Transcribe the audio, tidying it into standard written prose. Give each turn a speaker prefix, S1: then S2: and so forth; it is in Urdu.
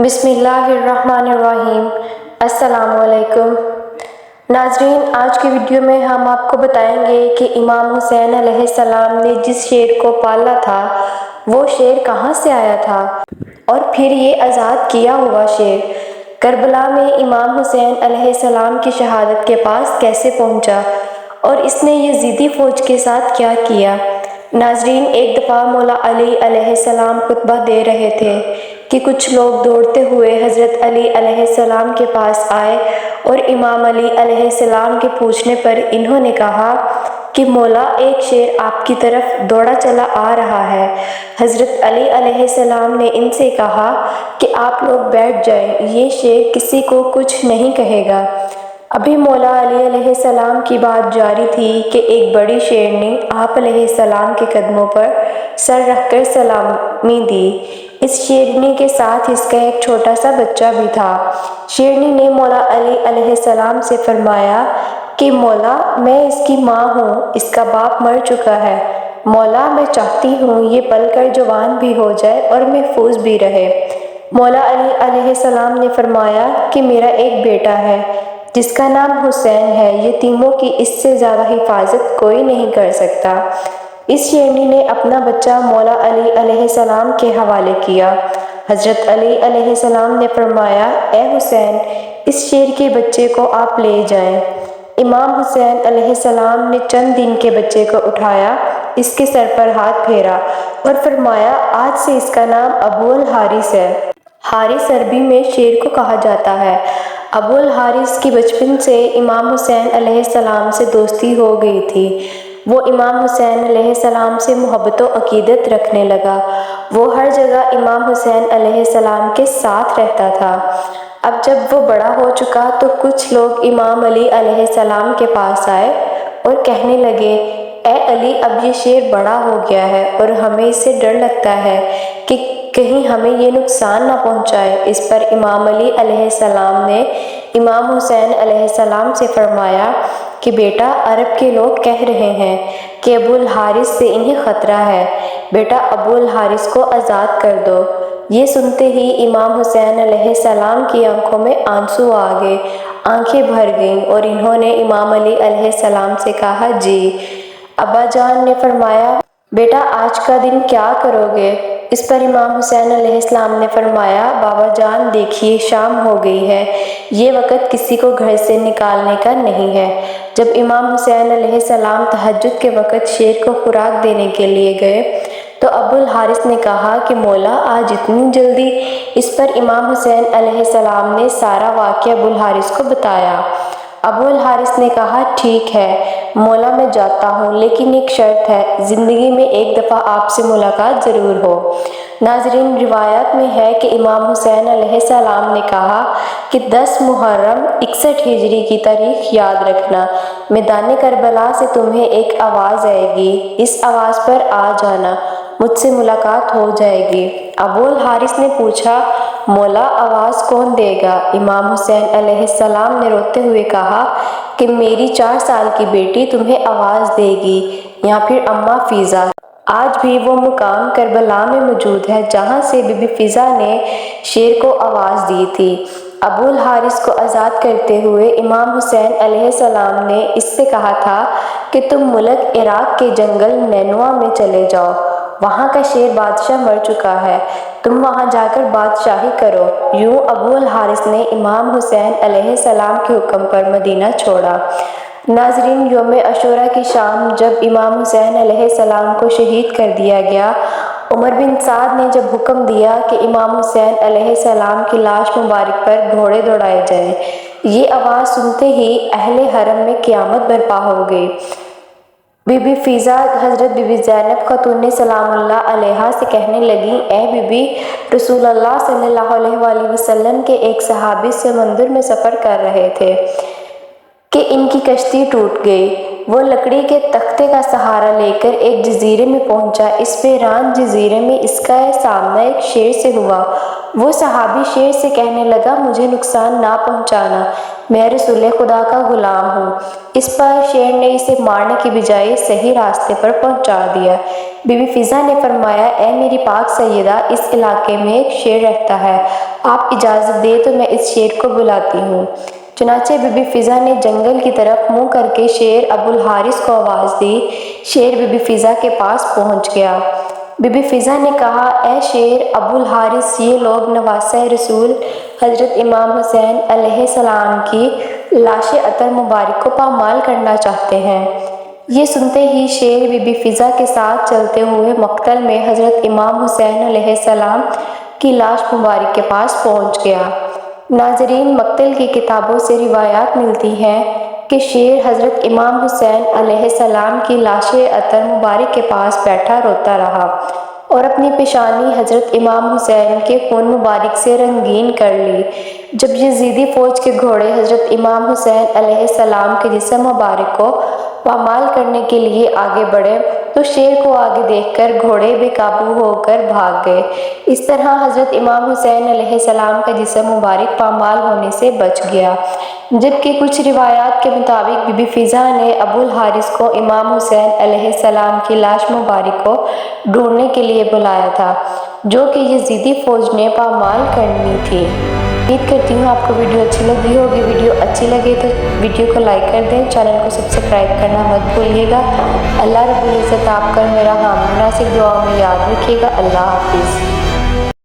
S1: بسم اللہ الرحمن الرحیم۔ السلام علیکم ناظرین، آج کی ویڈیو میں ہم آپ کو بتائیں گے کہ امام حسین علیہ السلام نے جس شیر کو پالا تھا وہ شیر کہاں سے آیا تھا، اور پھر یہ آزاد کیا ہوا شیر کربلا میں امام حسین علیہ السلام کی شہادت کے پاس کیسے پہنچا، اور اس نے یزیدی فوج کے ساتھ کیا کیا۔ ناظرین، ایک دفعہ مولا علی علیہ السلام خطبہ دے رہے تھے کہ کچھ لوگ دوڑتے ہوئے حضرت علی علیہ السلام کے پاس آئے، اور امام علی علیہ السلام کے پوچھنے پر انہوں نے کہا کہ مولا، ایک شیر آپ کی طرف دوڑا چلا آ رہا ہے۔ حضرت علی علیہ السلام نے ان سے کہا کہ آپ لوگ بیٹھ جائیں، یہ شیر کسی کو کچھ نہیں کہے گا۔ ابھی مولا علی علیہ السلام کی بات جاری تھی کہ ایک بڑی شیرنی آپ علیہ السلام کے قدموں پر سر رکھ کر سلامی دی۔ اس شیرنی کے ساتھ اس کا ایک چھوٹا سا بچہ بھی تھا۔ شیرنی نے مولا علی علیہ السلام سے فرمایا کہ مولا، میں اس کی ماں ہوں، اس کا باپ مر چکا ہے۔ مولا، میں چاہتی ہوں یہ پل کر جوان بھی ہو جائے اور محفوظ بھی رہے۔ مولا علی علیہ السلام نے فرمایا کہ میرا ایک بیٹا ہے جس کا نام حسین ہے، یتیموں کی اس سے زیادہ حفاظت کوئی نہیں کر سکتا۔ اس شیرنی نے اپنا بچہ مولا علی علیہ السلام کے حوالے کیا۔ حضرت علی علیہ السلام نے فرمایا، اے حسین، اس شیر کے بچے کو آپ لے جائیں۔ امام حسین علیہ السلام نے چند دن کے بچے کو اٹھایا، اس کے سر پر ہاتھ پھیرا اور فرمایا، آج سے اس کا نام ابو الحارث ہے۔ حارث عربی میں شیر کو کہا جاتا ہے۔ ابو الحارث کی بچپن سے امام حسین علیہ السلام سے دوستی ہو گئی تھی۔ وہ امام حسین علیہ السلام سے محبت و عقیدت رکھنے لگا۔ وہ ہر جگہ امام حسین علیہ السلام کے ساتھ رہتا تھا۔ اب جب وہ بڑا ہو چکا تو کچھ لوگ امام علی علیہ السلام کے پاس آئے اور کہنے لگے، اے علی، اب یہ شیر بڑا ہو گیا ہے اور ہمیں اس سے ڈر لگتا ہے کہ کہیں ہمیں یہ نقصان نہ پہنچائے۔ اس پر امام علی علیہ السلام نے امام حسین علیہ السلام سے فرمایا کہ بیٹا، عرب کے لوگ کہہ رہے ہیں کہ ابو الحارث سے انہیں خطرہ ہے، بیٹا ابو الحارث کو آزاد کر دو۔ یہ سنتے ہی امام حسین علیہ السلام کی آنکھوں میں آنسو آ گئے، آنکھیں بھر گئیں، اور انہوں نے امام علی علیہ السلام سے کہا، جی۔ ابا جان نے فرمایا، بیٹا آج کا دن کیا کرو گے؟ اس پر امام حسین علیہ السلام نے فرمایا، بابا جان دیکھیے، شام ہو گئی ہے، یہ وقت کسی کو گھر سے نکالنے کا نہیں ہے۔ جب امام حسین علیہ السلام تہجد کے وقت شیر کو خوراک دینے کے لیے گئے تو ابو الحارث نے کہا کہ مولا، آج اتنی جلدی؟ اس پر امام حسین علیہ السلام نے سارا واقعہ ابو الحارث کو بتایا۔ ابو الحارث نے کہا، ٹھیک ہے مولا، میں جاتا ہوں، لیکن ایک شرط ہے، زندگی میں ایک دفعہ آپ سے ملاقات ضرور ہو۔ ناظرین، روایات میں ہے کہ امام حسین علیہ السلام نے کہا کہ 10 محرم 61 ہجری کی تاریخ یاد رکھنا، میدان کربلا سے تمہیں ایک آواز آئے گی، اس آواز پر آ جانا، مجھ سے ملاقات ہو جائے گی۔ ابو الحارث نے پوچھا، مولا، آواز کون دے گا؟ امام حسین علیہ السلام نے روتے ہوئے کہا کہ میری 4 سال کی بیٹی تمہیں آواز دے گی، یا پھر اماں فیضہ۔ آج بھی وہ مقام کربلا میں موجود ہے جہاں سے بی بی فیضہ نے شیر کو آواز دی تھی۔ ابو الحارث کو آزاد کرتے ہوئے امام حسین علیہ السلام نے اس سے کہا تھا کہ تم ملک عراق کے جنگل نینوا میں چلے جاؤ، وہاں کا شیر بادشاہ مر چکا ہے، تم وہاں جا کر بادشاہی کرو۔ یوں ابو الحارث نے امام حسین علیہ السلام کے حکم پر مدینہ چھوڑا۔ ناظرین، یوم عاشوراء کی شام جب امام حسین علیہ السلام کو شہید کر دیا گیا، عمر بن سعد نے جب حکم دیا کہ امام حسین علیہ السلام کی لاش مبارک پر گھوڑے دوڑائے جائیں، یہ آواز سنتے ہی اہل حرم میں قیامت برپا ہو گئی۔ بی بی فیضہ حضرت بی بی زینب خاتون سلام اللہ علیہا سے کہنے لگیں، اے بی بی، رسول اللہ صلی اللہ علیہ وآلہ وسلم کے ایک صحابی سمندر میں سفر کر رہے تھے کہ ان کی کشتی ٹوٹ گئی۔ وہ لکڑی کے تختے کا سہارا لے کر ایک جزیرے میں پہنچا۔ اس ویران جزیرے میں اس کا سامنا ایک شیر سے ہوا۔ وہ صحابی شیر سے کہنے لگا، مجھے نقصان نہ پہنچانا، میں رسول خدا کا غلام ہوں۔ اس پر شیر نے اسے مارنے کی بجائے صحیح راستے پر پہنچا دیا۔ بی بی فضا نے فرمایا، اے میری پاک سیدہ، اس علاقے میں ایک شیر رہتا ہے، آپ اجازت دیں تو میں اس شیر کو بلاتی ہوں۔ چنانچہ بی بی فضا نے جنگل کی طرف منہ کر کے شیر ابو الحارث کو آواز دی۔ شیر بی بی فضا کے پاس پہنچ گیا۔ بی بی فضا نے کہا، اے شیر ابو الحارث، یہ لوگ نواسہ رسول حضرت امام حسین علیہ السلام کی لاش عطر مبارک کو پامال کرنا چاہتے ہیں۔ یہ سنتے ہی شیر بی بی فضا کے ساتھ چلتے ہوئے مقتل میں حضرت امام حسین علیہ السلام کی لاش مبارک کے پاس پہنچ گیا۔ ناظرین، مقتل کی کتابوں سے روایات ملتی ہیں کہ شیر حضرت امام حسین علیہ السلام کی لاش عطر مبارک کے پاس بیٹھا روتا رہا اور اپنی پیشانی حضرت امام حسین کے خون مبارک سے رنگین کر لی۔ جب یزیدی فوج کے گھوڑے حضرت امام حسین علیہ السلام کے جسم مبارک کو پامال کرنے کے لیے آگے بڑھے تو شیر کو آگے دیکھ کر گھوڑے بے قابو ہو کر بھاگ گئے۔ اس طرح حضرت امام حسین علیہ السلام کا جسم مبارک پامال ہونے سے بچ گیا، جبکہ کچھ روایات کے مطابق بی بی فضا نے ابو الحارث کو امام حسین علیہ السلام کی لاش مبارک کو ڈھونڈنے کے لیے بلایا تھا، جو کہ یزیدی فوج نے پامال کرنی تھی۔ امید کرتی ہوں آپ کو ویڈیو اچھی لگی ہوگی۔ ویڈیو اچھی لگے تو ویڈیو کو لائک کر دیں، چینل کو سبسکرائب کرنا مت بھولیے گا۔ اللہ رب العزت آپ کا میرا حامی ناصر دعاؤں میں یاد رکھیے گا۔ اللہ حافظ۔